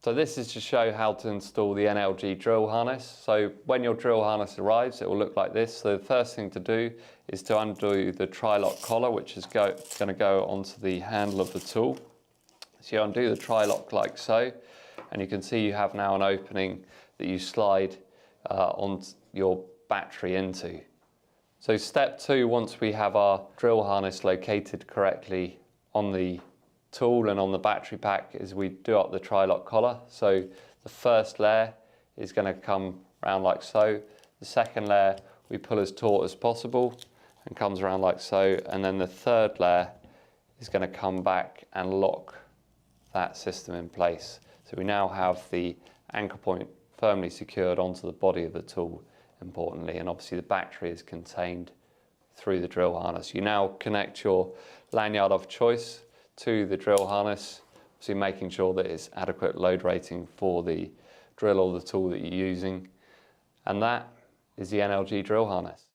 So this is to show how to install the NLG drill harness. So when your drill harness arrives, it will look like this. So the first thing to do is to undo the tri-lock collar, which is going to go onto the handle of the tool. So you undo the tri-lock like so, and you can see you have now an opening that you slide on your battery into. So step 2, once we have our drill harness located correctly on the tool and on the battery pack, is we do up the tri-lock collar. So the first layer is going to come around like so. The second layer we pull as taut as possible and comes around like so, and then the third layer is going to come back and lock that system in place. So we now have the anchor point firmly secured onto the body of the tool, importantly, and obviously the battery is contained through the drill harness. You now connect your lanyard of choice to the drill harness, so you're making sure that it's adequate load rating for the drill or the tool that you're using, and that is the NLG drill harness.